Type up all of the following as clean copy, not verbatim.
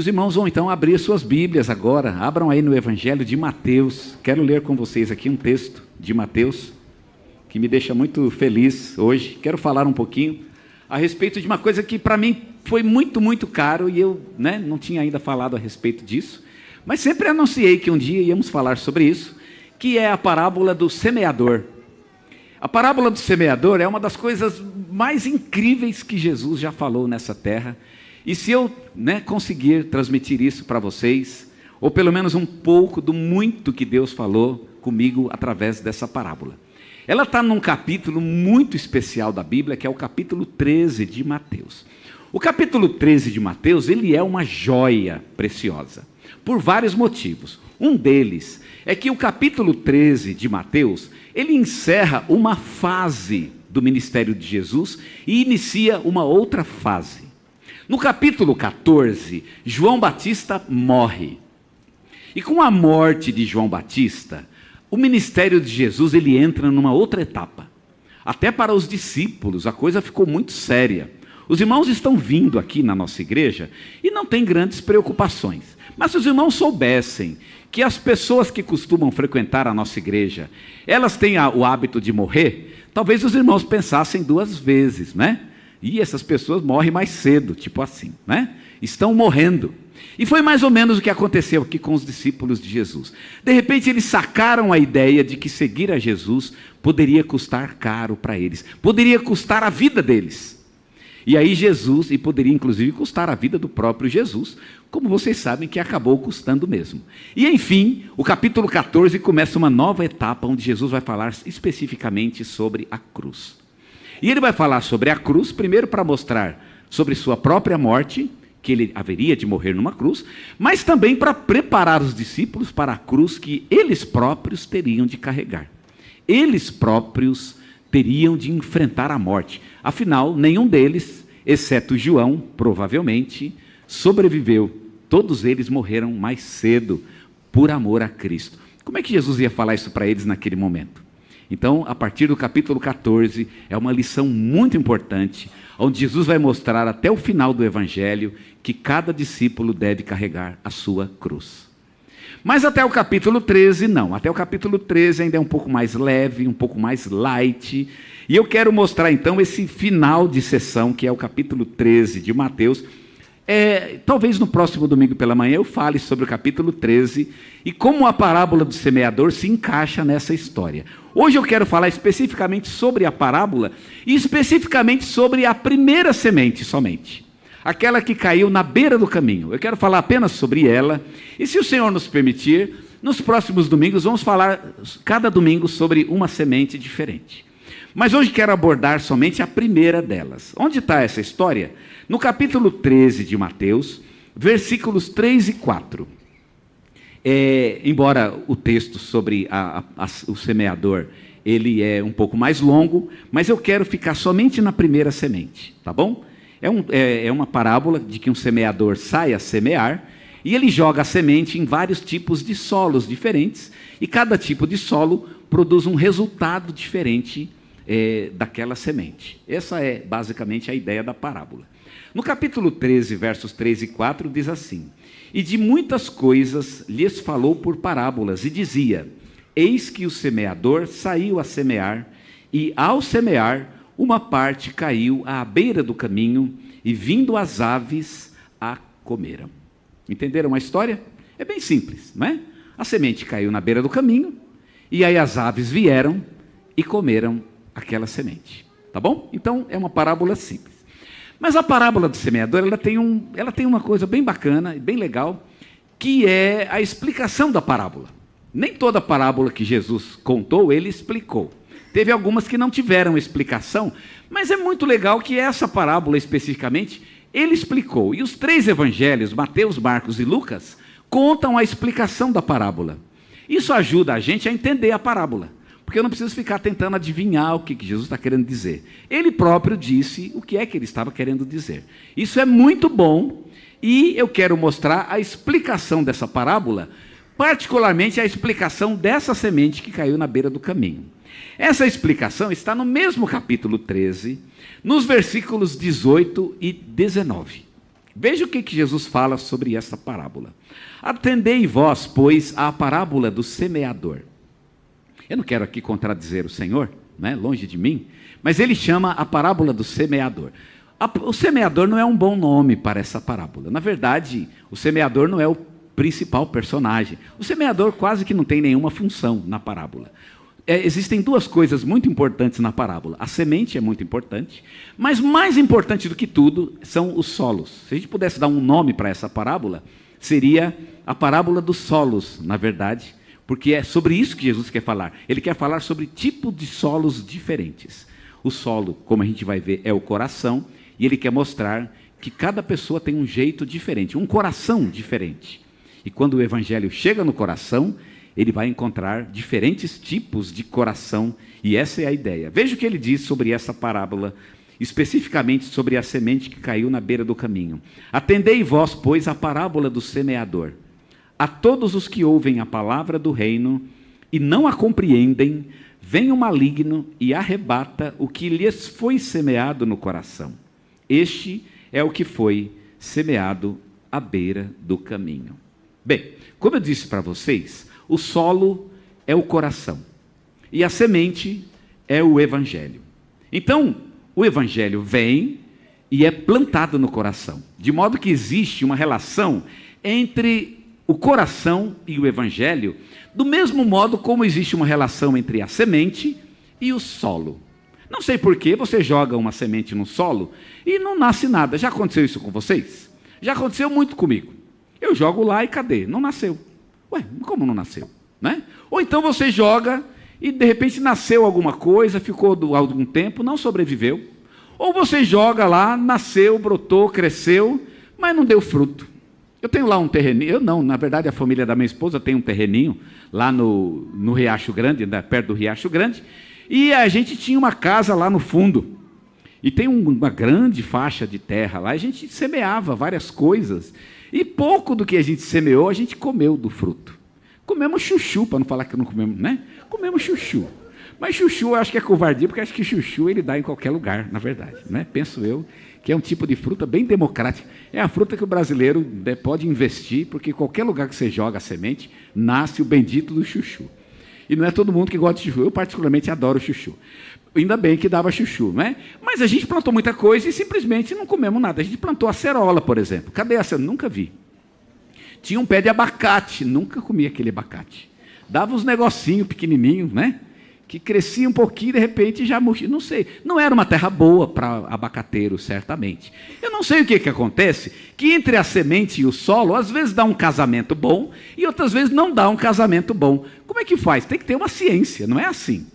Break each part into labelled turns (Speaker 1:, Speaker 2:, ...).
Speaker 1: os irmãos vão então abrir suas Bíblias agora. Abram aí no Evangelho de Mateus. Quero ler com vocês aqui um texto de Mateus que me deixa muito feliz hoje. Quero falar um pouquinho a respeito de uma coisa que para mim foi muito caro e eu não tinha ainda falado a respeito disso, mas sempre anunciei que um dia íamos falar sobre isso, que é a parábola do semeador. A parábola do semeador é uma das coisas mais incríveis que Jesus já falou nessa terra. E se eu conseguir transmitir isso para vocês, ou pelo menos um pouco do muito que Deus falou comigo através dessa parábola. Ela está num capítulo muito especial da Bíblia, que é o capítulo 13 de Mateus. O capítulo 13 de Mateus, ele é uma joia preciosa, por vários motivos. Um deles é que o capítulo 13 de Mateus, ele encerra uma fase do ministério de Jesus e inicia uma outra fase. No capítulo 14, João Batista morre. E com a morte de João Batista, o ministério de Jesus ele entra numa outra etapa. Até para os discípulos, a coisa ficou muito séria. Os irmãos estão vindo aqui na nossa igreja e não tem grandes preocupações. Mas se os irmãos soubessem que as pessoas que costumam frequentar a nossa igreja, elas têm o hábito de morrer, talvez os irmãos pensassem duas vezes, E essas pessoas morrem mais cedo, tipo assim, Estão morrendo. E foi mais ou menos o que aconteceu aqui com os discípulos de Jesus. De repente eles sacaram a ideia de que seguir a Jesus poderia custar caro para eles. Poderia custar a vida deles. E aí Jesus, e poderia inclusive custar a vida do próprio Jesus, como vocês sabem que acabou custando mesmo. E enfim, o capítulo 14 começa uma nova etapa onde Jesus vai falar especificamente sobre a cruz. E ele vai falar sobre a cruz, primeiro para mostrar sobre sua própria morte, que ele haveria de morrer numa cruz, mas também para preparar os discípulos para a cruz que eles próprios teriam de carregar. Eles próprios teriam de enfrentar a morte. Afinal, nenhum deles, exceto João, provavelmente, sobreviveu. Todos eles morreram mais cedo por amor a Cristo. Como é que Jesus ia falar isso para eles naquele momento? Então, a partir do capítulo 14, é uma lição muito importante, onde Jesus vai mostrar até o final do Evangelho que cada discípulo deve carregar a sua cruz. Mas até o capítulo 13, não. Até o capítulo 13 ainda é um pouco mais leve, um pouco mais light. E eu quero mostrar então esse final de sessão, que é o capítulo 13 de Mateus. Talvez no próximo domingo pela manhã eu fale sobre o capítulo 13 e como a parábola do semeador se encaixa nessa história. Hoje eu quero falar especificamente sobre a parábola e especificamente sobre a primeira semente somente. Aquela que caiu na beira do caminho. Eu quero falar apenas sobre ela e, se o Senhor nos permitir, nos próximos domingos vamos falar cada domingo sobre uma semente diferente. Mas hoje quero abordar somente a primeira delas. Onde está essa história? No capítulo 13 de Mateus, versículos 3 e 4. Embora o texto sobre o semeador, ele é um pouco mais longo, mas eu quero ficar somente na primeira semente, tá bom? É uma parábola de que um semeador sai a semear, e ele joga a semente em vários tipos de solos diferentes, e cada tipo de solo produz um resultado diferente daquela semente. Essa é basicamente a ideia da parábola. No capítulo 13, versos 3 e 4, diz assim: E de muitas coisas lhes falou por parábolas, e dizia: Eis que o semeador saiu a semear, e ao semear, uma parte caiu à beira do caminho, e vindo as aves, a comeram. Entenderam a história? É bem simples, não é? A semente caiu na beira do caminho, e aí as aves vieram e comeram aquela semente, tá bom? Então é uma parábola simples. Mas a parábola do semeador, ela tem uma coisa bem bacana e bem legal, que é a explicação da parábola. Nem toda parábola que Jesus contou, ele explicou. Teve algumas que não tiveram explicação, mas é muito legal que essa parábola especificamente, ele explicou. E os três evangelhos, Mateus, Marcos e Lucas, contam a explicação da parábola. Isso ajuda a gente a entender a parábola, porque eu não preciso ficar tentando adivinhar o que Jesus está querendo dizer. Ele próprio disse o que é que ele estava querendo dizer. Isso é muito bom, e eu quero mostrar a explicação dessa parábola, particularmente a explicação dessa semente que caiu na beira do caminho. Essa explicação está no mesmo capítulo 13, nos versículos 18 e 19. Veja o que Jesus fala sobre essa parábola. Atendei vós, pois, à parábola do semeador. Eu não quero aqui contradizer o Senhor, né? Longe de mim, mas ele chama a parábola do semeador. O semeador não é um bom nome para essa parábola. Na verdade, o semeador não é o principal personagem. O semeador quase que não tem nenhuma função na parábola. Existem duas coisas muito importantes na parábola. A semente é muito importante, mas mais importante do que tudo são os solos. Se a gente pudesse dar um nome para essa parábola, seria a parábola dos solos, na verdade, porque é sobre isso que Jesus quer falar. Ele quer falar sobre tipos de solos diferentes. O solo, como a gente vai ver, é o coração, e ele quer mostrar que cada pessoa tem um jeito diferente, um coração diferente. E quando o evangelho chega no coração, ele vai encontrar diferentes tipos de coração, e essa é a ideia. Veja o que ele diz sobre essa parábola, especificamente sobre a semente que caiu na beira do caminho. Atendei vós, pois, a parábola do semeador. A todos os que ouvem a palavra do reino e não a compreendem, vem o maligno e arrebata o que lhes foi semeado no coração. Este é o que foi semeado à beira do caminho. Bem, como eu disse para vocês, o solo é o coração e a semente é o evangelho. Então, o evangelho vem e é plantado no coração, de modo que existe uma relação entre o coração e o evangelho, do mesmo modo como existe uma relação entre a semente e o solo. Não sei por que você joga uma semente no solo e não nasce nada. Já aconteceu isso com vocês? Já aconteceu muito comigo. Eu jogo lá e cadê? Não nasceu. Ué, como não nasceu? Né? Ou então você joga e de repente nasceu alguma coisa, ficou algum tempo, não sobreviveu. Ou você joga lá, nasceu, brotou, cresceu, mas não deu fruto. Eu tenho lá um terreninho, na verdade a família da minha esposa tem um terreninho lá no Riacho Grande, perto do Riacho Grande, e a gente tinha uma casa lá no fundo, e tem uma grande faixa de terra lá, a gente semeava várias coisas, e pouco do que a gente semeou, a gente comeu do fruto. Comemos chuchu, para não falar que não comemos, né? Comemos chuchu. Mas chuchu eu acho que é covardia, porque acho que chuchu ele dá em qualquer lugar, na verdade, né? Penso eu, que é um tipo de fruta bem democrática. É a fruta que o brasileiro pode investir, porque qualquer lugar que você joga a semente, nasce o bendito do chuchu. E não é todo mundo que gosta de chuchu, eu particularmente adoro chuchu. Ainda bem que dava chuchu, não é? Mas a gente plantou muita coisa e simplesmente não comemos nada. A gente plantou acerola, por exemplo. Cadê essa? Nunca vi. Tinha um pé de abacate, nunca comi aquele abacate. Dava uns negocinhos pequenininhos, né? Que crescia um pouquinho, de repente já murchia, não sei. Não era uma terra boa para abacateiro, certamente. Eu não sei o que acontece, que entre a semente e o solo, às vezes dá um casamento bom, e outras vezes não dá um casamento bom. Como é que faz? Tem que ter uma ciência, não é assim.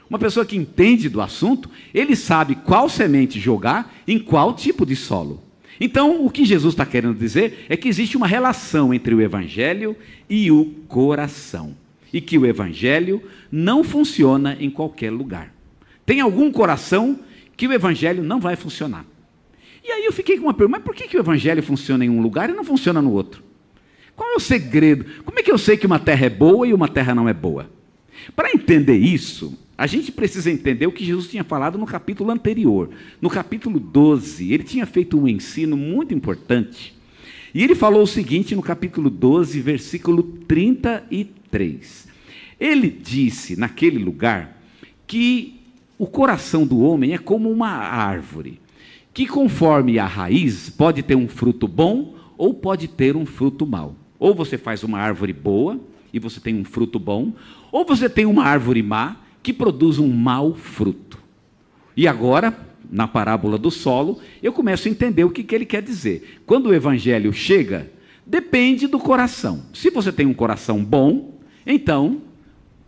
Speaker 1: Uma pessoa que entende do assunto, ele sabe qual semente jogar em qual tipo de solo. Então, o que Jesus está querendo dizer é que existe uma relação entre o evangelho e o coração. E que o evangelho não funciona em qualquer lugar. Tem algum coração que o evangelho não vai funcionar. E aí eu fiquei com uma pergunta, mas por que o evangelho funciona em um lugar e não funciona no outro? Qual é o segredo? Como é que eu sei que uma terra é boa e uma terra não é boa? Para entender isso, a gente precisa entender o que Jesus tinha falado no capítulo anterior. No capítulo 12, ele tinha feito um ensino muito importante. E ele falou o seguinte no capítulo 12, versículo 33. Ele disse naquele lugar que o coração do homem é como uma árvore, que conforme a raiz pode ter um fruto bom ou pode ter um fruto mau. Ou você faz uma árvore boa e você tem um fruto bom, ou você tem uma árvore má que produz um mau fruto. E agora, na parábola do solo, eu começo a entender o que ele quer dizer. Quando o evangelho chega, depende do coração. Se você tem um coração bom, então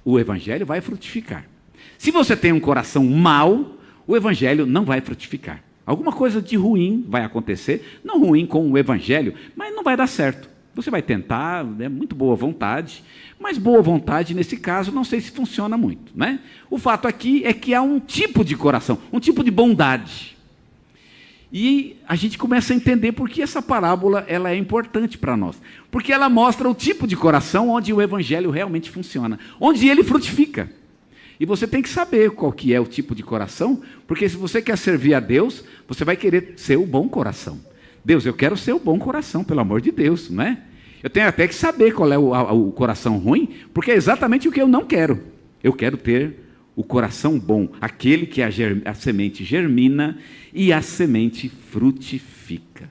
Speaker 1: o evangelho vai frutificar. Se você tem um coração mau, o evangelho não vai frutificar. Alguma coisa de ruim vai acontecer, não ruim com o evangelho, mas não vai dar certo. Você vai tentar, é muito boa vontade, mas boa vontade, nesse caso, não sei se funciona muito, né? O fato aqui é que há um tipo de coração, um tipo de bondade. E a gente começa a entender por que essa parábola ela é importante para nós. Porque ela mostra o tipo de coração onde o evangelho realmente funciona, onde ele frutifica. E você tem que saber qual que é o tipo de coração, porque se você quer servir a Deus, você vai querer ser o bom coração. Deus, eu quero ser o bom coração, pelo amor de Deus, não é? Eu tenho até que saber qual é o coração ruim, porque é exatamente o que eu não quero. Eu quero ter o coração bom, aquele que a semente germina e a semente frutifica.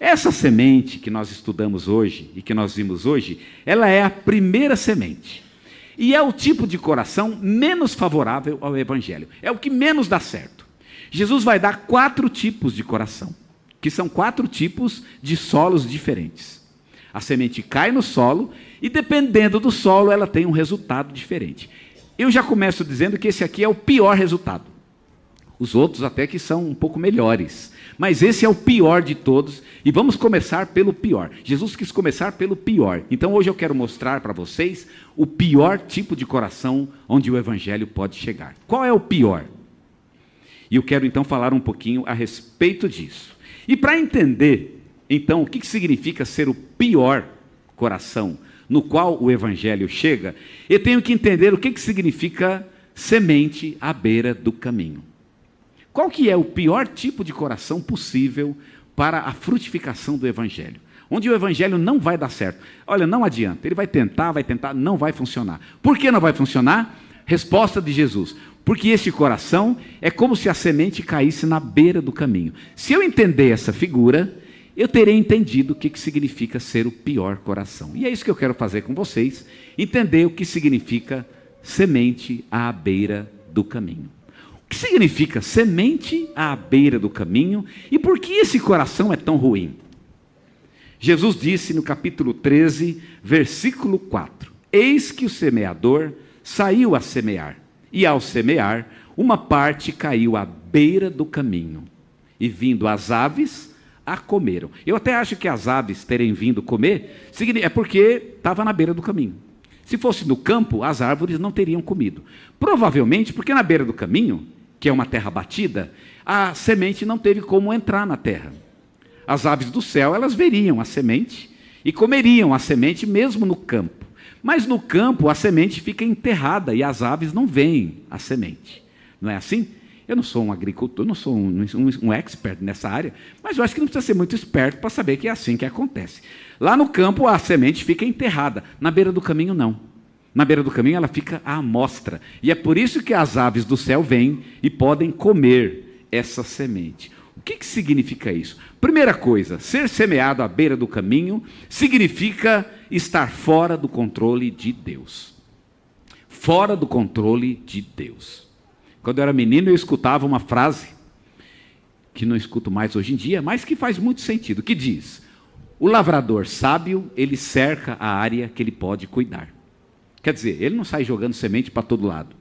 Speaker 1: Essa semente que nós estudamos hoje e que nós vimos hoje, ela é a primeira semente. E é o tipo de coração menos favorável ao Evangelho. É o que menos dá certo. Jesus vai dar 4 tipos de coração, que são 4 tipos de solos diferentes. A semente cai no solo e, dependendo do solo, ela tem um resultado diferente. Eu já começo dizendo que esse aqui é o pior resultado. Os outros até que são um pouco melhores. Mas esse é o pior de todos. E vamos começar pelo pior. Jesus quis começar pelo pior. Então hoje eu quero mostrar para vocês o pior tipo de coração onde o Evangelho pode chegar. Qual é o pior? E eu quero então falar um pouquinho a respeito disso. E para entender então o que significa ser o pior coração no qual o Evangelho chega, eu tenho que entender o que significa semente à beira do caminho. Qual que é o pior tipo de coração possível para a frutificação do Evangelho? Onde o Evangelho não vai dar certo. Olha, não adianta, ele vai tentar, não vai funcionar. Por que não vai funcionar? Resposta de Jesus. Porque este coração é como se a semente caísse na beira do caminho. Se eu entender essa figura, eu terei entendido o que significa ser o pior coração. E é isso que eu quero fazer com vocês, entender o que significa semente à beira do caminho. O que significa semente à beira do caminho e por que esse coração é tão ruim? Jesus disse no capítulo 13, versículo 4, eis que o semeador saiu a semear, e ao semear, uma parte caiu à beira do caminho, e vindo as aves, a comeram. Eu até acho que as aves terem vindo comer, é porque estava na beira do caminho. Se fosse no campo, as árvores não teriam comido. Provavelmente porque na beira do caminho, que é uma terra batida, a semente não teve como entrar na terra. As aves do céu, elas veriam a semente e comeriam a semente mesmo no campo. Mas no campo a semente fica enterrada e as aves não veem a semente. Não é assim? Eu não sou um agricultor, não sou um expert nessa área, mas eu acho que não precisa ser muito esperto para saber que é assim que acontece. Lá no campo a semente fica enterrada, na beira do caminho não. Na beira do caminho ela fica à amostra. E é por isso que as aves do céu vêm e podem comer essa semente. O que significa isso? Primeira coisa, ser semeado à beira do caminho significa estar fora do controle de Deus. Fora do controle de Deus. Quando eu era menino, eu escutava uma frase, que não escuto mais hoje em dia, mas que faz muito sentido, que diz, o lavrador sábio, ele cerca a área que ele pode cuidar. Quer dizer, ele não sai jogando semente para todo lado.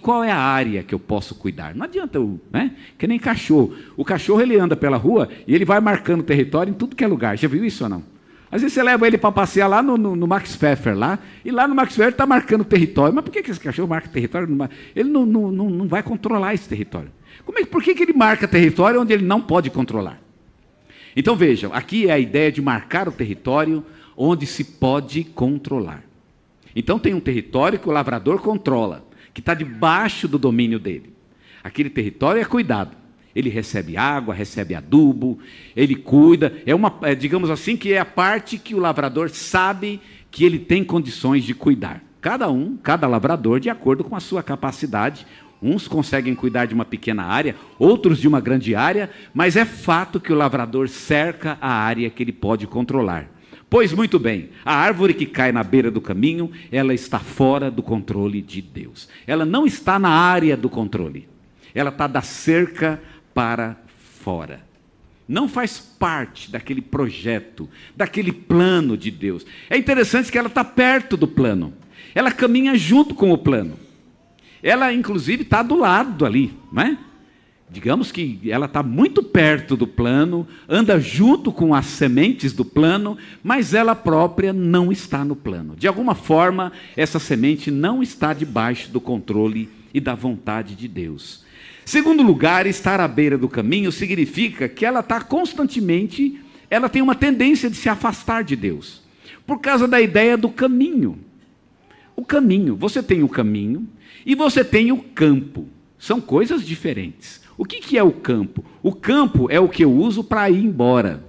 Speaker 1: Qual é a área que eu posso cuidar? Não adianta, né? Que nem cachorro. O cachorro, ele anda pela rua e ele vai marcando território em tudo que é lugar. Já viu isso ou não? Às vezes você leva ele para passear lá no Max Pfeffer, lá, e lá no Max Pfeffer está marcando território. Mas por que esse cachorro marca território? Ele não vai controlar esse território. Por que ele marca território onde ele não pode controlar? Então vejam, aqui é a ideia de marcar o território onde se pode controlar. Então tem um território que o lavrador controla, que está debaixo do domínio dele. Aquele território é cuidado. Ele recebe água, recebe adubo, ele cuida. Digamos assim, que é a parte que o lavrador sabe que ele tem condições de cuidar. Cada lavrador de acordo com a sua capacidade. Uns conseguem cuidar de uma pequena área, outros de uma grande área, mas é fato que o lavrador cerca a área que ele pode controlar. Pois muito bem, a árvore que cai na beira do caminho, ela está fora do controle de Deus. Ela não está na área do controle. Ela está da cerca para fora. Não faz parte daquele projeto, daquele plano de Deus. É interessante que ela está perto do plano. Ela caminha junto com o plano. Ela, inclusive, está do lado ali, não é? Digamos que ela está muito perto do plano, anda junto com as sementes do plano, mas ela própria não está no plano. De alguma forma, essa semente não está debaixo do controle e da vontade de Deus. Segundo lugar, estar à beira do caminho significa que ela está constantemente, ela tem uma tendência de se afastar de Deus, por causa da ideia do caminho. O caminho, você tem o caminho e você tem o campo, são coisas diferentes. O que é o campo? O campo é o que eu uso para ir embora.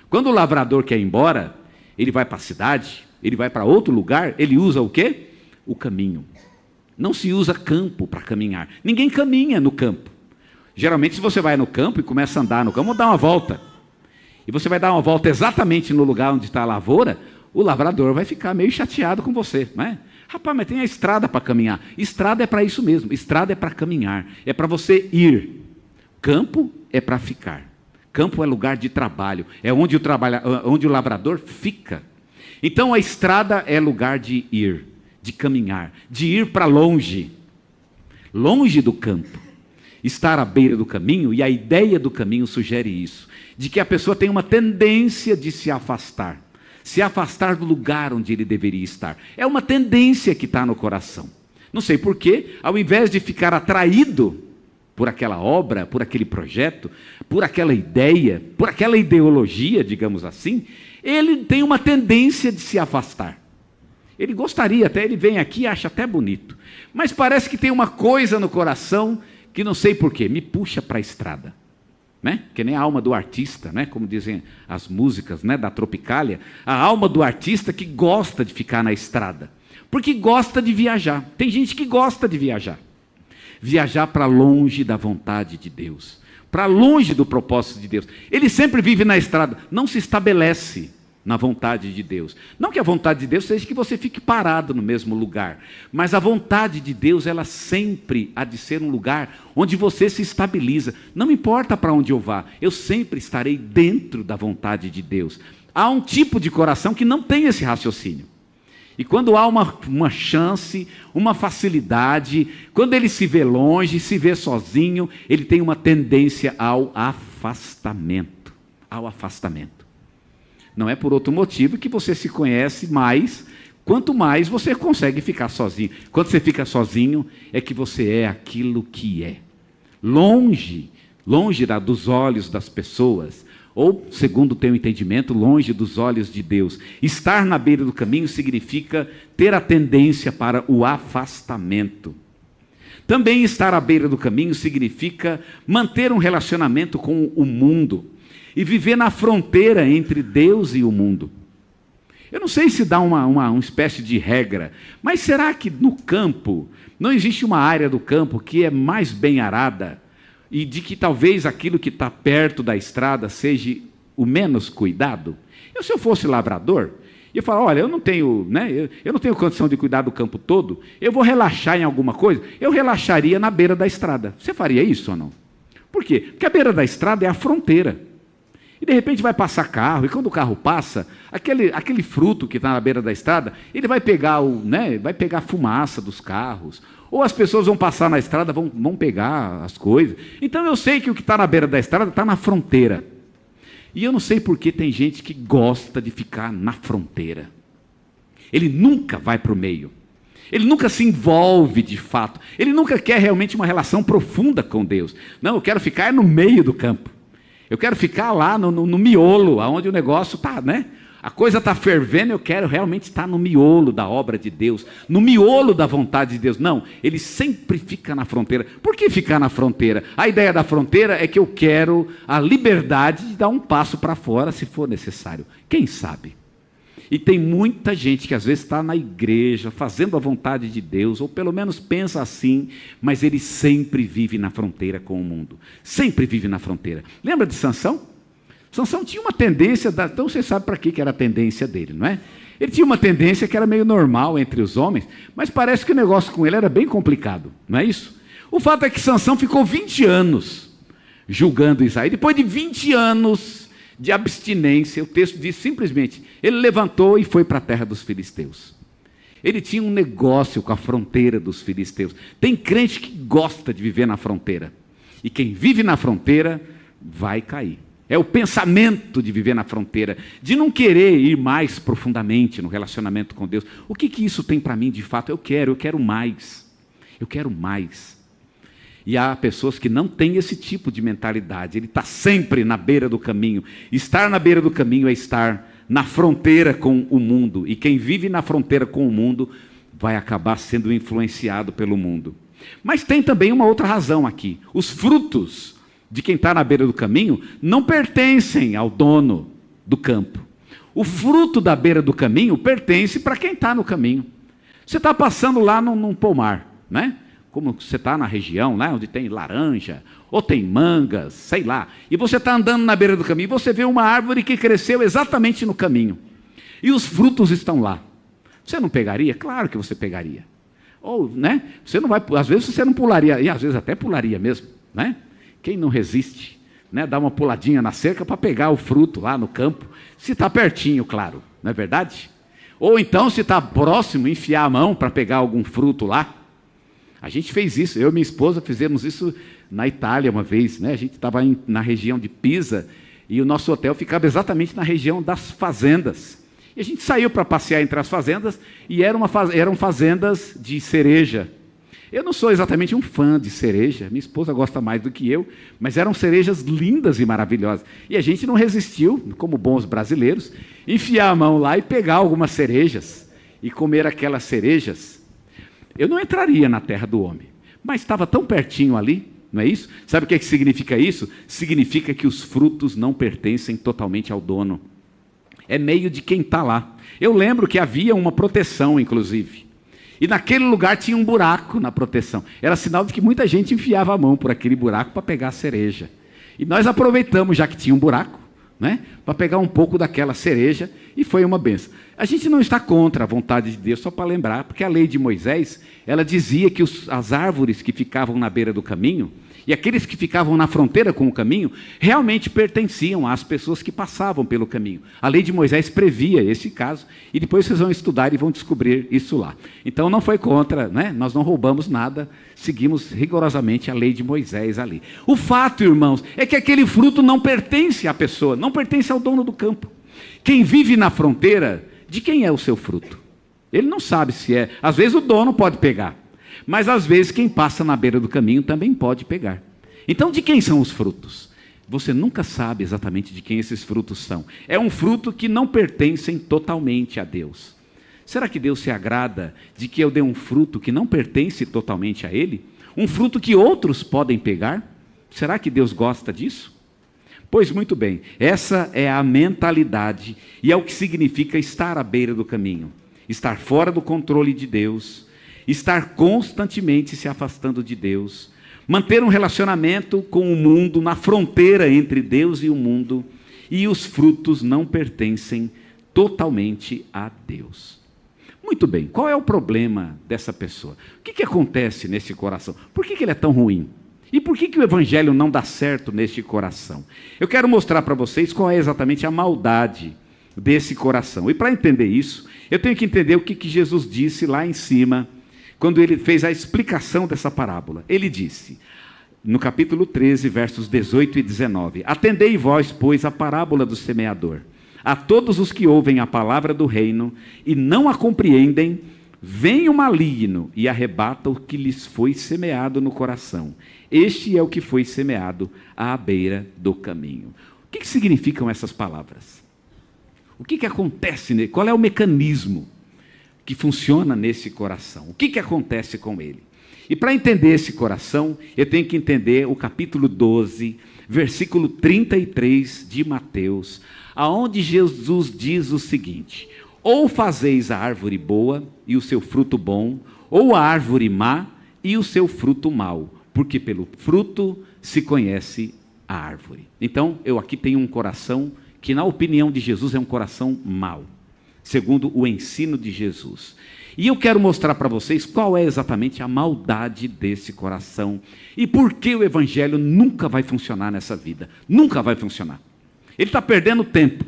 Speaker 1: Quando o lavrador quer ir embora, ele vai para a cidade, ele vai para outro lugar, ele usa o quê? O caminho. Não se usa campo para caminhar. Ninguém caminha no campo. Geralmente, se você vai no campo e começa a andar no campo, dá uma volta. E você vai dar uma volta exatamente no lugar onde está a lavoura, o lavrador vai ficar meio chateado com você, não é? Rapaz, mas tem a estrada para caminhar. Estrada é para isso mesmo, estrada é para caminhar, é para você ir. Campo é para ficar. Campo é lugar de trabalho, é onde o lavrador fica. Então a estrada é lugar de ir, de caminhar, de ir para longe, longe do campo. Estar à beira do caminho, e a ideia do caminho sugere isso, de que a pessoa tem uma tendência de se afastar do lugar onde ele deveria estar. É uma tendência que está no coração. Não sei porquê, ao invés de ficar atraído por aquela obra, por aquele projeto, por aquela ideia, por aquela ideologia, digamos assim, ele tem uma tendência de se afastar. Ele gostaria até, ele vem aqui e acha até bonito, mas parece que tem uma coisa no coração que não sei porquê, me puxa para a estrada. Né? Que nem a alma do artista, né? Como dizem as músicas, né? Da Tropicália, a alma do artista que gosta de ficar na estrada, porque gosta de viajar. Tem gente que gosta de viajar para longe da vontade de Deus, para longe do propósito de Deus. Ele sempre vive na estrada, não se estabelece na vontade de Deus. Não que a vontade de Deus seja que você fique parado no mesmo lugar, mas a vontade de Deus, ela sempre há de ser um lugar onde você se estabiliza. Não importa para onde eu vá, eu sempre estarei dentro da vontade de Deus. Há um tipo de coração que não tem esse raciocínio. E quando há uma chance, uma facilidade, quando ele se vê longe, se vê sozinho, ele tem uma tendência ao afastamento. Ao afastamento. Não é por outro motivo que você se conhece mais, quanto mais você consegue ficar sozinho. Quando você fica sozinho, é que você é aquilo que é. Longe dos olhos das pessoas, ou, segundo o teu entendimento, longe dos olhos de Deus. Estar na beira do caminho significa ter a tendência para o afastamento. Também estar à beira do caminho significa manter um relacionamento com o mundo e viver na fronteira entre Deus e o mundo. Eu não sei se dá uma espécie de regra, mas será que no campo não existe uma área do campo que é mais bem arada e de que talvez aquilo que está perto da estrada seja o menos cuidado? Se eu fosse lavrador, eu falo, olha, eu não tenho condição de cuidar do campo todo, eu vou relaxar em alguma coisa, eu relaxaria na beira da estrada. Você faria isso ou não? Por quê? Porque a beira da estrada é a fronteira. E de repente vai passar carro, e quando o carro passa, aquele fruto que está na beira da estrada, ele vai pegar vai pegar a fumaça dos carros, ou as pessoas vão passar na estrada, vão pegar as coisas. Então eu sei que o que está na beira da estrada está na fronteira. E eu não sei por que tem gente que gosta de ficar na fronteira. Ele nunca vai para o meio. Ele nunca se envolve de fato. Ele nunca quer realmente uma relação profunda com Deus. Não, eu quero ficar no meio do campo. Eu quero ficar lá no miolo, onde o negócio está, né? A coisa está fervendo, eu quero realmente estar no miolo da obra de Deus, no miolo da vontade de Deus. Não, ele sempre fica na fronteira. Por que ficar na fronteira? A ideia da fronteira é que eu quero a liberdade de dar um passo para fora, se for necessário. Quem sabe? E tem muita gente que às vezes está na igreja, fazendo a vontade de Deus, ou pelo menos pensa assim, mas ele sempre vive na fronteira com o mundo. Sempre vive na fronteira. Lembra de Sansão? Sansão tinha uma tendência, então você sabe para que era a tendência dele, não é? Ele tinha uma tendência que era meio normal entre os homens, mas parece que o negócio com ele era bem complicado, não é isso? O fato é que Sansão ficou 20 anos julgando Israel. Depois de 20 anos de abstinência, o texto diz simplesmente, ele levantou e foi para a terra dos filisteus. Ele tinha um negócio com a fronteira dos filisteus. Tem crente que gosta de viver na fronteira, e quem vive na fronteira vai cair. É o pensamento de viver na fronteira, de não querer ir mais profundamente no relacionamento com Deus. O que isso tem para mim de fato? Eu quero mais. Eu quero mais. E há pessoas que não têm esse tipo de mentalidade. Ele está sempre na beira do caminho. Estar na beira do caminho é estar na fronteira com o mundo. E quem vive na fronteira com o mundo vai acabar sendo influenciado pelo mundo. Mas tem também uma outra razão aqui. Os frutos de quem está na beira do caminho, não pertencem ao dono do campo. O fruto da beira do caminho pertence para quem está no caminho. Você está passando lá num pomar, né? Como você está na região, lá onde tem laranja, ou tem mangas, sei lá. E você está andando na beira do caminho, e você vê uma árvore que cresceu exatamente no caminho. E os frutos estão lá. Você não pegaria? Claro que você pegaria. Ou, né? Você não vai, às vezes você não pularia, e às vezes até pularia mesmo, né? Quem não resiste, né? Dá uma puladinha na cerca para pegar o fruto lá no campo, se está pertinho, claro, não é verdade? Ou então, se está próximo, enfiar a mão para pegar algum fruto lá. A gente fez isso, eu e minha esposa fizemos isso na Itália uma vez, né? A gente estava na região de Pisa e o nosso hotel ficava exatamente na região das fazendas. E a gente saiu para passear entre as fazendas e eram fazendas de cereja. Eu não sou exatamente um fã de cereja, minha esposa gosta mais do que eu, mas eram cerejas lindas e maravilhosas. E a gente não resistiu, como bons brasileiros, enfiar a mão lá e pegar algumas cerejas e comer aquelas cerejas. Eu não entraria na terra do homem, mas estava tão pertinho ali, não é isso? Sabe o que significa isso? Significa que os frutos não pertencem totalmente ao dono. É meio de quem está lá. Eu lembro que havia uma proteção, inclusive. E naquele lugar tinha um buraco na proteção. Era sinal de que muita gente enfiava a mão por aquele buraco para pegar a cereja. E nós aproveitamos, já que tinha um buraco, né, para pegar um pouco daquela cereja, e foi uma benção. A gente não está contra a vontade de Deus, só para lembrar, porque a lei de Moisés, ela dizia que as árvores que ficavam na beira do caminho, e aqueles que ficavam na fronteira com o caminho, realmente pertenciam às pessoas que passavam pelo caminho. A lei de Moisés previa esse caso, e depois vocês vão estudar e vão descobrir isso lá. Então não foi contra, né? Nós não roubamos nada, seguimos rigorosamente a lei de Moisés ali. O fato, irmãos, é que aquele fruto não pertence à pessoa, não pertence ao dono do campo. Quem vive na fronteira, de quem é o seu fruto? Ele não sabe se é, às vezes o dono pode pegar. Mas às vezes quem passa na beira do caminho também pode pegar. Então de quem são os frutos? Você nunca sabe exatamente de quem esses frutos são. É um fruto que não pertencem totalmente a Deus. Será que Deus se agrada de que eu dê um fruto que não pertence totalmente a Ele? Um fruto que outros podem pegar? Será que Deus gosta disso? Pois muito bem, essa é a mentalidade e é o que significa estar à beira do caminho. Estar fora do controle de Deus, estar constantemente se afastando de Deus, manter um relacionamento com o mundo, na fronteira entre Deus e o mundo, e os frutos não pertencem totalmente a Deus. Muito bem, qual é o problema dessa pessoa? O que acontece nesse coração? Por que ele é tão ruim? E por que o evangelho não dá certo neste coração? Eu quero mostrar para vocês qual é exatamente a maldade desse coração. E para entender isso, eu tenho que entender o que Jesus disse lá em cima, quando ele fez a explicação dessa parábola. Ele disse, no capítulo 13, versos 18 e 19, atendei vós, pois, a parábola do semeador. A todos os que ouvem a palavra do reino e não a compreendem, vem o maligno e arrebata o que lhes foi semeado no coração. Este é o que foi semeado à beira do caminho. O que significam essas palavras? O que acontece? Qual é o mecanismo que funciona nesse coração? O que acontece com ele? E para entender esse coração, eu tenho que entender o capítulo 12, versículo 33 de Mateus, aonde Jesus diz o seguinte: ou fazeis a árvore boa e o seu fruto bom, ou a árvore má e o seu fruto mau, porque pelo fruto se conhece a árvore. Então, eu aqui tenho um coração que, na opinião de Jesus, é um coração mau, segundo o ensino de Jesus. E eu quero mostrar para vocês qual é exatamente a maldade desse coração e por que o evangelho nunca vai funcionar nessa vida. Nunca vai funcionar. Ele está perdendo tempo.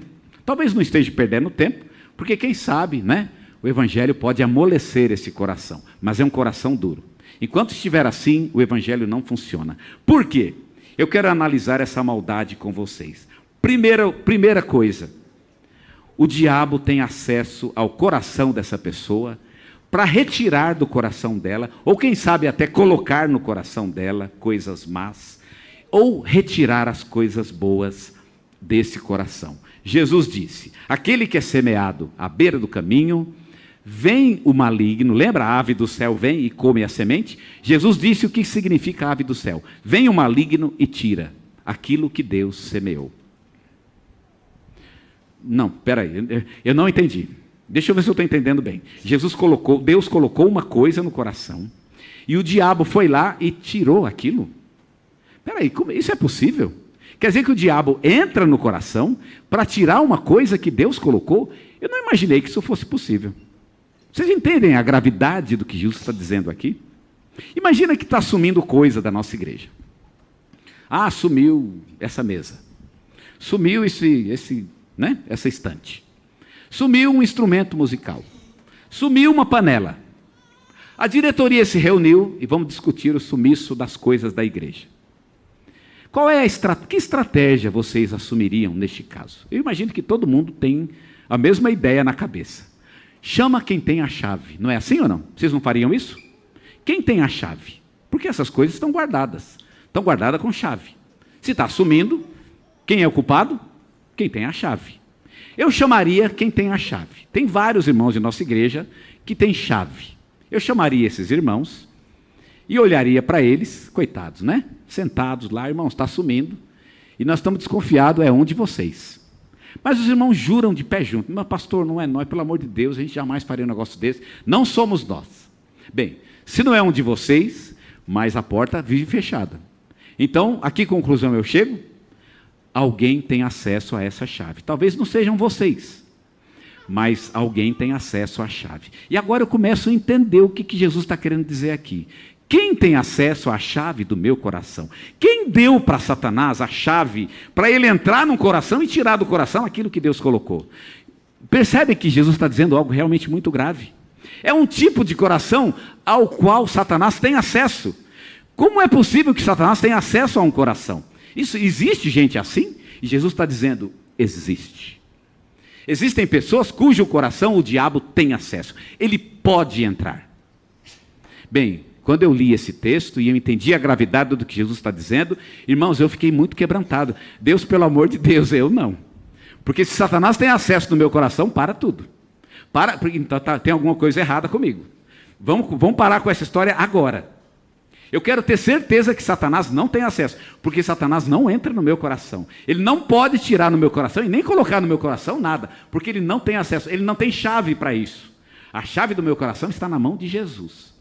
Speaker 1: Talvez não esteja perdendo tempo, porque quem sabe, né? O evangelho pode amolecer esse coração, mas é um coração duro. Enquanto estiver assim, o evangelho não funciona. Por quê? Eu quero analisar essa maldade com vocês. Primeira coisa, o diabo tem acesso ao coração dessa pessoa para retirar do coração dela, ou quem sabe até colocar no coração dela coisas más, ou retirar as coisas boas desse coração. Jesus disse, aquele que é semeado à beira do caminho, vem o maligno, lembra a ave do céu vem e come a semente? Jesus disse o que significa a ave do céu, vem o maligno e tira aquilo que Deus semeou. Não, peraí, eu não entendi. Deixa eu ver se eu estou entendendo bem. Deus colocou uma coisa no coração, e o diabo foi lá e tirou aquilo? Peraí, isso é possível? Quer dizer que o diabo entra no coração para tirar uma coisa que Deus colocou? Eu não imaginei que isso fosse possível. Vocês entendem a gravidade do que Jesus está dizendo aqui? Imagina que está sumindo coisa da nossa igreja. Ah, sumiu essa mesa. Sumiu essa estante. Sumiu um instrumento musical. Sumiu uma panela. A diretoria se reuniu e vamos discutir o sumiço das coisas da igreja. Que estratégia vocês assumiriam neste caso? Eu imagino que todo mundo tem a mesma ideia na cabeça. Chama quem tem a chave. Não é assim ou não? Vocês não fariam isso? Quem tem a chave? Porque essas coisas estão guardadas. Estão guardadas com chave. Se está sumindo, quem é o culpado? Quem tem a chave. Eu chamaria quem tem a chave. Tem vários irmãos de nossa igreja que têm chave. Eu chamaria esses irmãos e olharia para eles, coitados, né? Sentados lá, irmãos, está sumindo. E nós estamos desconfiados, é um de vocês. Mas os irmãos juram de pé junto. Mas pastor, não é nós, pelo amor de Deus, a gente jamais faria um negócio desse. Não somos nós. Bem, se não é um de vocês, mas a porta vive fechada. Então, a que conclusão eu chego? Alguém tem acesso a essa chave. Talvez não sejam vocês, mas alguém tem acesso à chave. E agora eu começo a entender o que Jesus está querendo dizer aqui. Quem tem acesso à chave do meu coração? Quem deu para Satanás a chave para ele entrar no coração e tirar do coração aquilo que Deus colocou? Percebe que Jesus está dizendo algo realmente muito grave. É um tipo de coração ao qual Satanás tem acesso. Como é possível que Satanás tenha acesso a um coração? Existe gente assim? E Jesus está dizendo, existe. Existem pessoas cujo coração o diabo tem acesso. Ele pode entrar. Bem, quando eu li esse texto e eu entendi a gravidade do que Jesus está dizendo, irmãos, eu fiquei muito quebrantado. Deus, pelo amor de Deus, eu não. Porque se Satanás tem acesso no meu coração, para tudo. Então tem alguma coisa errada comigo. Vamos parar com essa história agora. Eu quero ter certeza que Satanás não tem acesso, porque Satanás não entra no meu coração. Ele não pode tirar no meu coração e nem colocar no meu coração nada, porque ele não tem acesso, ele não tem chave para isso. A chave do meu coração está na mão de Jesus.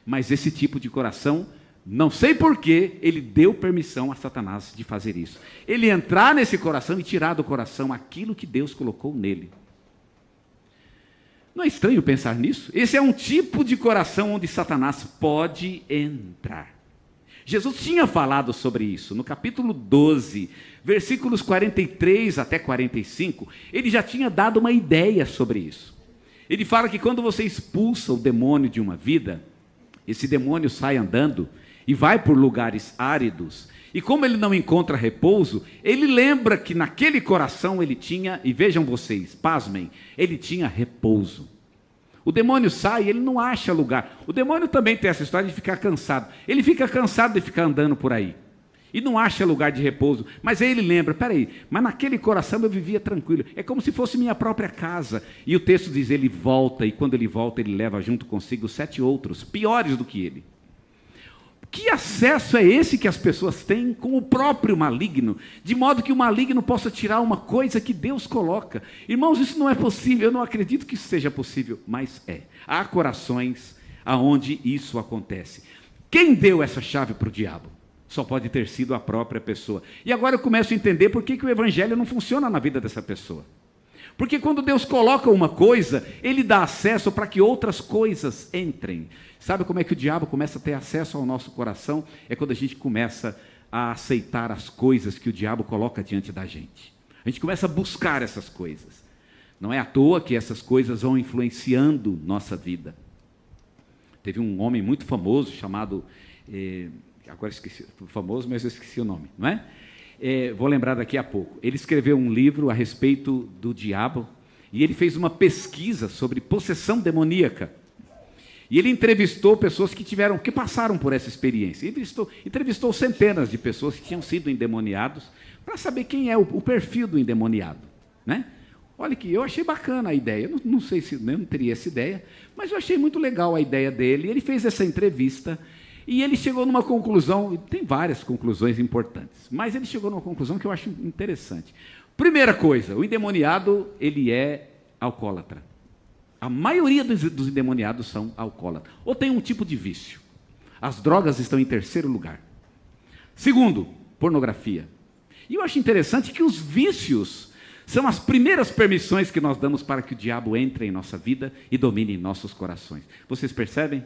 Speaker 1: Mas esse tipo de coração, não sei porquê, ele deu permissão a Satanás de fazer isso. Ele entrar nesse coração e tirar do coração aquilo que Deus colocou nele. Não é estranho pensar nisso? Esse é um tipo de coração onde Satanás pode entrar. Jesus tinha falado sobre isso. No capítulo 12, versículos 43 até 45, ele já tinha dado uma ideia sobre isso. Ele fala que quando você expulsa o demônio de uma vida, esse demônio sai andando e vai por lugares áridos. E como ele não encontra repouso, ele lembra que naquele coração ele tinha, e vejam vocês, pasmem, ele tinha repouso. O demônio sai e ele não acha lugar. O demônio também tem essa história de ficar cansado. Ele fica cansado de ficar andando por aí. E não acha lugar de repouso. Mas aí ele lembra, peraí, mas naquele coração eu vivia tranquilo. É como se fosse minha própria casa. E o texto diz, ele volta, e quando ele volta, ele leva junto consigo 7 outros, piores do que ele. Que acesso é esse que as pessoas têm com o próprio maligno, de modo que o maligno possa tirar uma coisa que Deus coloca? Irmãos, isso não é possível, eu não acredito que isso seja possível, mas é. Há corações aonde isso acontece. Quem deu essa chave para o diabo? Só pode ter sido a própria pessoa. E agora eu começo a entender por que o evangelho não funciona na vida dessa pessoa. Porque quando Deus coloca uma coisa, Ele dá acesso para que outras coisas entrem. Sabe como é que o diabo começa a ter acesso ao nosso coração? É quando a gente começa a aceitar as coisas que o diabo coloca diante da gente. A gente começa a buscar essas coisas. Não é à toa que essas coisas vão influenciando nossa vida. Teve um homem muito famoso chamado... agora esqueci, famoso, mas eu esqueci o nome, não é? Vou lembrar daqui a pouco. Ele escreveu um livro a respeito do diabo e ele fez uma pesquisa sobre possessão demoníaca. E ele entrevistou pessoas que passaram por essa experiência. Entrevistou centenas de pessoas que tinham sido endemoniados para saber quem é o perfil do endemoniado, né? Olha que eu achei bacana a ideia. Eu não sei se eu não teria essa ideia, mas eu achei muito legal a ideia dele. Ele fez essa entrevista. E ele chegou numa conclusão, tem várias conclusões importantes, mas ele chegou numa conclusão que eu acho interessante. Primeira coisa, o endemoniado, ele é alcoólatra. A maioria dos endemoniados são alcoólatras, ou tem um tipo de vício. As drogas estão em terceiro lugar. Segundo, pornografia. E eu acho interessante que os vícios são as primeiras permissões que nós damos para que o diabo entre em nossa vida e domine em nossos corações. Vocês percebem?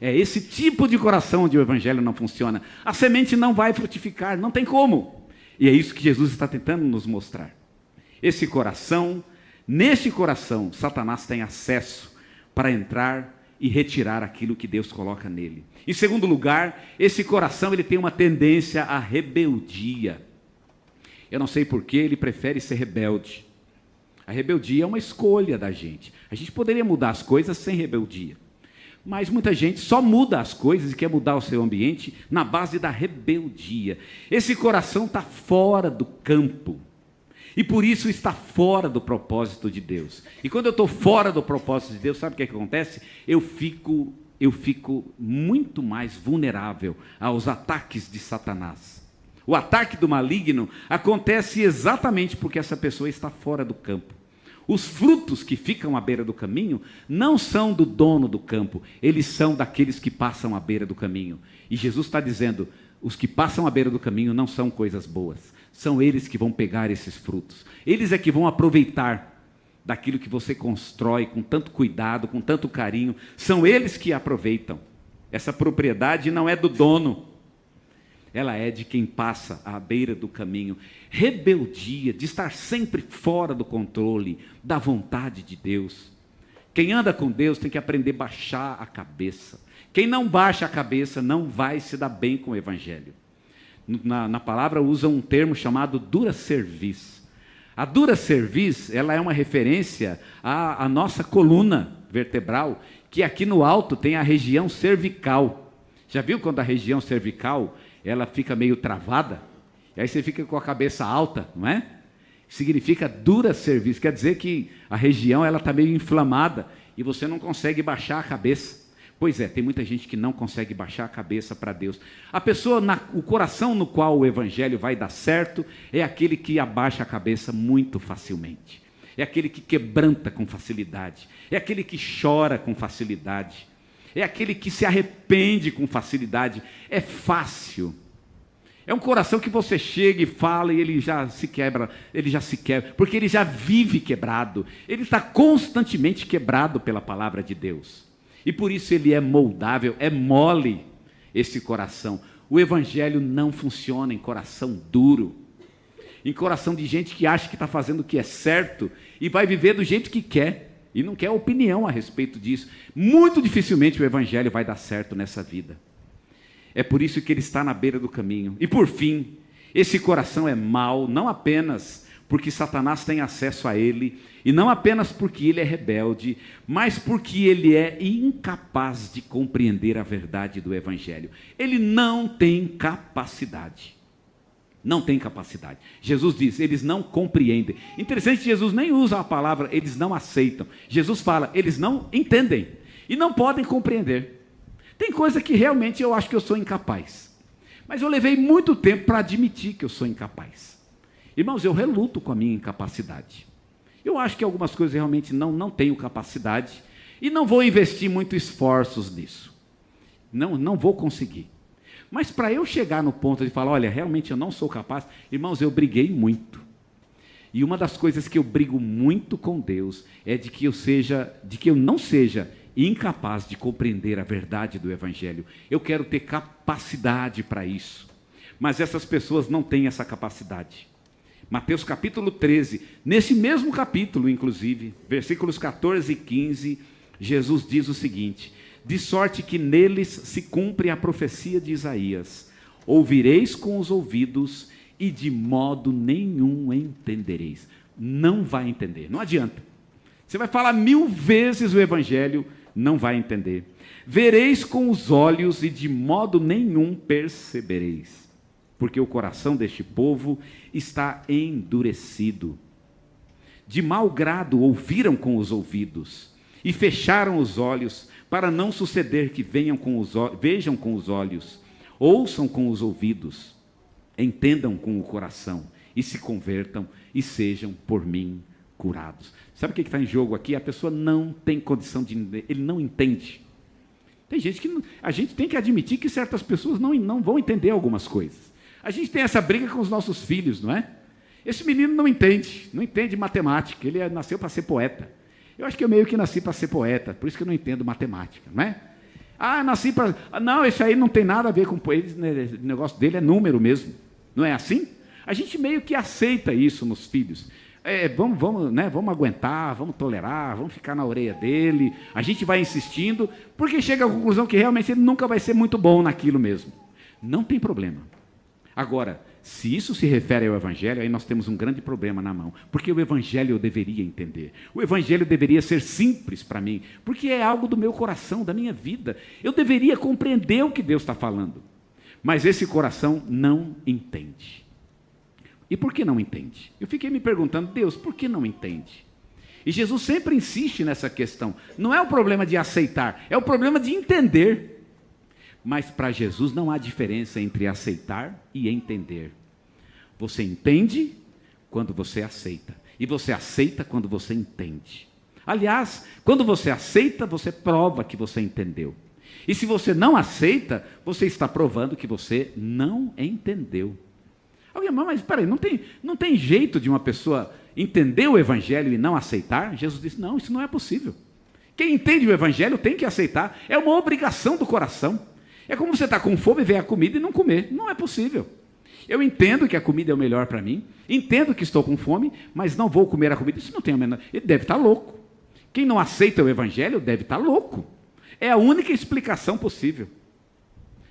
Speaker 1: É esse tipo de coração onde o evangelho não funciona. A semente não vai frutificar, não tem como. E é isso que Jesus está tentando nos mostrar. Esse coração, neste coração, Satanás tem acesso para entrar e retirar aquilo que Deus coloca nele. Em segundo lugar, esse coração ele tem uma tendência à rebeldia. Eu não sei por que ele prefere ser rebelde. A rebeldia é uma escolha da gente. A gente poderia mudar as coisas sem rebeldia. Mas muita gente só muda as coisas e quer mudar o seu ambiente na base da rebeldia. Esse coração está fora do campo. E por isso está fora do propósito de Deus. E quando eu estou fora do propósito de Deus, sabe o que acontece? Eu fico muito mais vulnerável aos ataques de Satanás. O ataque do maligno acontece exatamente porque essa pessoa está fora do campo. Os frutos que ficam à beira do caminho não são do dono do campo, eles são daqueles que passam à beira do caminho. E Jesus está dizendo, os que passam à beira do caminho não são coisas boas, são eles que vão pegar esses frutos. Eles é que vão aproveitar daquilo que você constrói com tanto cuidado, com tanto carinho, são eles que aproveitam. Essa propriedade não é do dono, ela é de quem passa à beira do caminho. Rebeldia, de estar sempre fora do controle da vontade de Deus. Quem anda com Deus tem que aprender a baixar a cabeça. Quem não baixa a cabeça não vai se dar bem com o evangelho. Na palavra usa um termo chamado dura cerviz. A dura cerviz, ela é uma referência à nossa coluna vertebral, que aqui no alto tem a região cervical. Já viu quando a região cervical ela fica meio travada, e aí você fica com a cabeça alta, não é? Significa dura cerviz, quer dizer que a região ela está meio inflamada, e você não consegue baixar a cabeça. Pois é, tem muita gente que não consegue baixar a cabeça para Deus. A pessoa, o coração no qual o evangelho vai dar certo, é aquele que abaixa a cabeça muito facilmente. É aquele que quebranta com facilidade, é aquele que chora com facilidade, é aquele que se arrepende com facilidade, é fácil. É um coração que você chega e fala e ele já se quebra, porque ele já vive quebrado, ele está constantemente quebrado pela palavra de Deus. E por isso ele é moldável, é mole esse coração. O evangelho não funciona em coração duro, em coração de gente que acha que está fazendo o que é certo e vai viver do jeito que quer. E não quer opinião a respeito disso. Muito dificilmente o evangelho vai dar certo nessa vida. É por isso que ele está na beira do caminho. E por fim, esse coração é mau, não apenas porque Satanás tem acesso a ele, e não apenas porque ele é rebelde, mas porque ele é incapaz de compreender a verdade do evangelho. Ele não tem capacidade. Não tem capacidade. Jesus diz, eles não compreendem. Interessante que Jesus nem usa a palavra, eles não aceitam. Jesus fala, eles não entendem e não podem compreender. Tem coisa que realmente eu acho que eu sou incapaz. Mas eu levei muito tempo para admitir que eu sou incapaz. Irmãos, eu reluto com a minha incapacidade. Eu acho que algumas coisas realmente não tenho capacidade e não vou investir muito esforços nisso. Não vou conseguir. Mas para eu chegar no ponto de falar, olha, realmente eu não sou capaz, irmãos, eu briguei muito. E uma das coisas que eu brigo muito com Deus é de que eu não seja incapaz de compreender a verdade do evangelho. Eu quero ter capacidade para isso. Mas essas pessoas não têm essa capacidade. Mateus capítulo 13, nesse mesmo capítulo, inclusive, versículos 14 e 15, Jesus diz o seguinte: de sorte que neles se cumpre a profecia de Isaías, ouvireis com os ouvidos e de modo nenhum entendereis. Não vai entender, não adianta. Você vai falar 1000 vezes o evangelho, não vai entender. Vereis com os olhos e de modo nenhum percebereis, porque o coração deste povo está endurecido. De mau grado ouviram com os ouvidos e fecharam os olhos, para não suceder que vejam com os olhos, ouçam com os ouvidos, entendam com o coração e se convertam e sejam por mim curados. Sabe o que está em jogo aqui? A pessoa não tem condição de entender, ele não entende. Tem gente que a gente tem que admitir que certas pessoas não vão entender algumas coisas. A gente tem essa briga com os nossos filhos, não é? Esse menino não entende matemática, ele nasceu para ser poeta. Eu acho que eu meio que nasci para ser poeta, por isso que eu não entendo matemática, não é? Nasci para... Não, isso aí não tem nada a ver com poesia, o negócio dele é número mesmo. Não é assim? A gente meio que aceita isso nos filhos. Vamos aguentar, vamos tolerar, vamos ficar na orelha dele. A gente vai insistindo, porque chega à conclusão que realmente ele nunca vai ser muito bom naquilo mesmo. Não tem problema. Agora, se isso se refere ao Evangelho, aí nós temos um grande problema na mão, porque o Evangelho eu deveria entender, o Evangelho deveria ser simples para mim, porque é algo do meu coração, da minha vida, eu deveria compreender o que Deus está falando, mas esse coração não entende. E por que não entende? Eu fiquei me perguntando, Deus, por que não entende? E Jesus sempre insiste nessa questão, não é o problema de aceitar, é o problema de entender. Mas para Jesus não há diferença entre aceitar e entender. Você entende quando você aceita. E você aceita quando você entende. Aliás, quando você aceita, você prova que você entendeu. E se você não aceita, você está provando que você não entendeu. Alguém, mas espera aí, não tem jeito de uma pessoa entender o Evangelho e não aceitar? Jesus disse, não, isso não é possível. Quem entende o Evangelho tem que aceitar. É uma obrigação do coração. É como você está com fome, ver a comida e não comer. Não é possível. Eu entendo que a comida é o melhor para mim, entendo que estou com fome, mas não vou comer a comida. Isso não tem a menor... Ele deve estar louco. Quem não aceita o Evangelho deve estar louco. É a única explicação possível.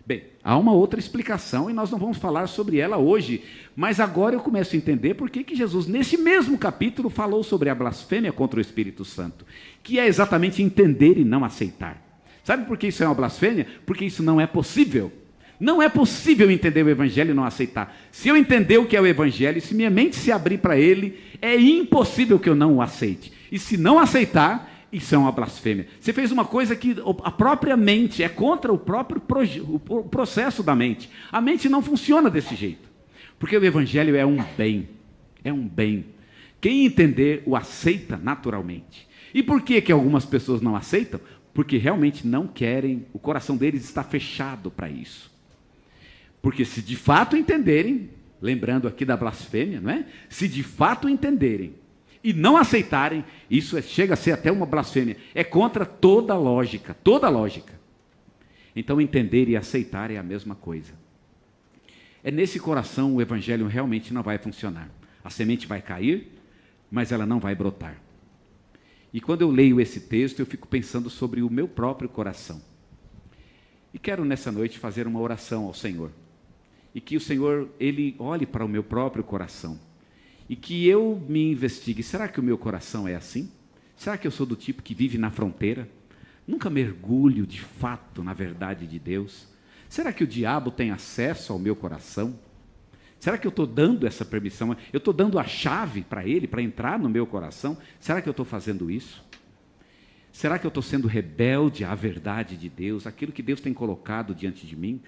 Speaker 1: Bem, há uma outra explicação e nós não vamos falar sobre ela hoje, mas agora eu começo a entender por que Jesus, nesse mesmo capítulo, falou sobre a blasfêmia contra o Espírito Santo, que é exatamente entender e não aceitar. Sabe por que isso é uma blasfêmia? Porque isso não é possível. Não é possível entender o Evangelho e não aceitar. Se eu entender o que é o Evangelho, se minha mente se abrir para ele, é impossível que eu não o aceite. E se não aceitar, isso é uma blasfêmia. Você fez uma coisa que a própria mente é contra o próprio o processo da mente. A mente não funciona desse jeito. Porque o Evangelho é um bem. É um bem. Quem entender, o aceita naturalmente. E por que algumas pessoas não aceitam? Porque realmente não querem, o coração deles está fechado para isso. Porque se de fato entenderem, lembrando aqui da blasfêmia, não é? Se de fato entenderem e não aceitarem, isso chega a ser até uma blasfêmia. É contra toda lógica, toda lógica. Então entender e aceitar é a mesma coisa. É nesse coração o Evangelho realmente não vai funcionar. A semente vai cair, mas ela não vai brotar. E quando eu leio esse texto, eu fico pensando sobre o meu próprio coração. E quero nessa noite fazer uma oração ao Senhor. E que o Senhor, Ele olhe para o meu próprio coração. E que eu me investigue. Será que o meu coração é assim? Será que eu sou do tipo que vive na fronteira? Nunca mergulho de fato na verdade de Deus? Será que o diabo tem acesso ao meu coração? Será que eu estou dando essa permissão? Eu estou dando a chave para ele, para entrar no meu coração? Será que eu estou fazendo isso? Será que eu estou sendo rebelde à verdade de Deus, aquilo que Deus tem colocado diante de mim?